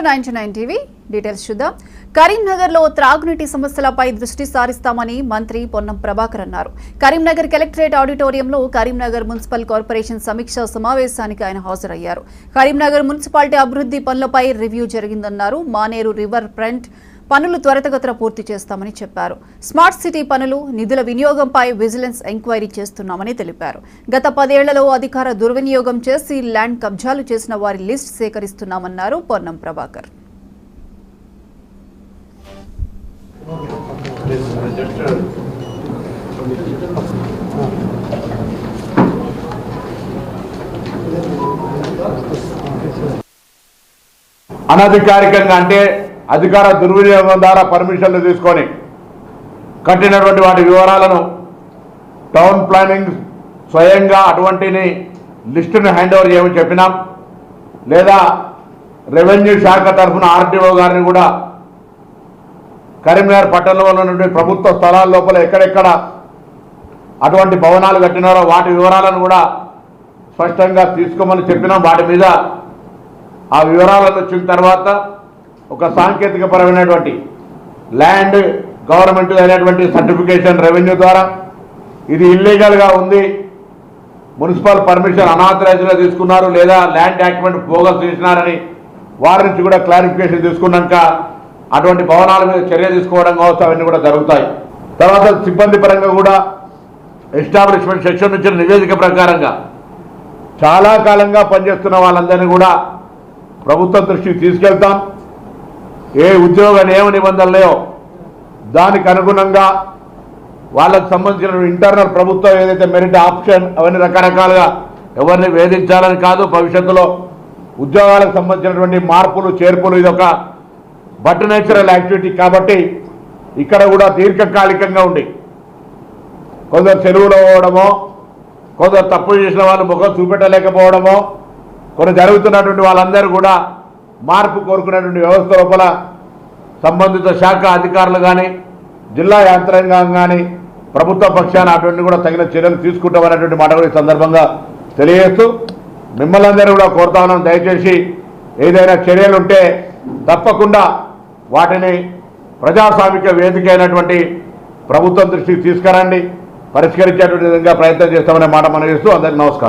99 TV details చూద్దాం. కరీంనగర్లో త్రాగునీటి సమస్యలపై దృష్టి సారిస్తామని మంత్రి పొన్నం ప్రభాకర్ అన్నారు. కరీంనగర్ కలెక్టరేట్ ఆడిటోరియంలో కరీంనగర్ మున్సిపల్ కార్పొరేషన్ సమీక్షా సమావేశానికి ఆయన హాజరయ్యారు. కరీంనగర్ మున్సిపాలిటీ అభివృద్ధి పనులపై రివ్యూ జరిగిందన్నారు. మానేరు రివర్ ఫ్రంట్ పనులు త్వరితగతిన పూర్తి చేస్తామని చెప్పారు. స్మార్ట్ సిటీ పనులు, నిధుల వినియోగంపై విజిలెన్స్ ఎంక్వైరీ చేస్తున్నామని తెలిపారు. గత 10 ఏళ్లలో అధికార దుర్వినియోగం చేసి ల్యాండ్ కబ్జాలు చేసిన వారి లిస్ట్ సేకరిస్తున్నామన్నారు పొన్నం ప్రభాకర్. అనధికారికంగా అంటే అధికార దుర్వినియోగం ద్వారా పర్మిషన్లు తీసుకొని కట్టినటువంటి వాటి వివరాలను టౌన్ ప్లానింగ్ స్వయంగా అటువంటిని లిస్టును హ్యాండ్ ఓవర్ చేయమని చెప్పినాం. లేదా రెవెన్యూ శాఖ తరఫున ఆర్టీఓ గారిని కూడా కరీంనగర్ పట్టణంలో ఉన్నటువంటి ప్రభుత్వ స్థలాల లోపల ఎక్కడెక్కడ అటువంటి భవనాలు కట్టినారో వాటి వివరాలను కూడా స్పష్టంగా తీసుకోమని చెప్పినాం. వాటి మీద ఆ వివరాలను వచ్చిన తర్వాత ఒక సాంకేతికపరమైనటువంటి ల్యాండ్ గవర్నమెంట్ అయినటువంటి సర్టిఫికేషన్ రెవెన్యూ ద్వారా ఇది ఇల్లీగల్గా ఉంది, మున్సిపల్ పర్మిషన్ అనాథరైజ్గా తీసుకున్నారు, లేదా ల్యాండ్ డాక్యుమెంట్ బోగస్ చేసినారని వారి నుంచి కూడా క్లారిఫికేషన్ తీసుకున్నాక అటువంటి భవనాల మీద చర్య తీసుకోవడం కావచ్చు, అవన్నీ కూడా జరుగుతాయి. తర్వాత సిబ్బంది పరంగా కూడా ఎస్టాబ్లిష్మెంట్ సెక్షన్ నుంచి నివేదిక ప్రకారంగా చాలా కాలంగా పనిచేస్తున్న వాళ్ళందరినీ కూడా ప్రభుత్వం దృష్టికి తీసుకెళ్తాం. ఏ ఉద్యోగ నియమ నిబంధనలు లేవో దానికి అనుగుణంగా వాళ్ళకు సంబంధించిన ఇంటర్నల్ ప్రభుత్వం ఏదైతే మెరిట్ ఆప్షన్ అవన్నీ రకరకాలుగా ఎవరిని వేధించాలని కాదు, భవిష్యత్తులో ఉద్యోగాలకు సంబంధించినటువంటి మార్పులు చేర్పులు ఇదొక బట్ నేచురల్ యాక్టివిటీ కాబట్టి ఇక్కడ కూడా దీర్ఘకాలికంగా ఉండి కొందరు చెరువులో పోవడమో, కొందరు తప్పు చేసిన వాళ్ళు ముఖం చూపెట్టలేకపోవడమో, కొన్ని జరుగుతున్నటువంటి వాళ్ళందరూ కూడా మార్పు కోరుకునేటువంటి వ్యవస్థ లోపల సంబంధిత శాఖ అధికారులు కానీ జిల్లా యంత్రాంగం కానీ ప్రభుత్వ పక్షాన అటువంటి కూడా తగిన చర్యలు తీసుకుంటామనేటువంటి మాట కూడా ఈ సందర్భంగా తెలియజేస్తూ మిమ్మల్ని అందరూ కూడా కోరుతా ఉన్నాం, దయచేసి ఏదైనా చర్యలు ఉంటే తప్పకుండా వాటిని ప్రజాస్వామిక వేదిక అయినటువంటి ప్రభుత్వం దృష్టికి తీసుకురండి, పరిష్కరించేటువంటి విధంగా ప్రయత్నం చేస్తామనే మాట మనం చేస్తూ అందరికీ నమస్కారం.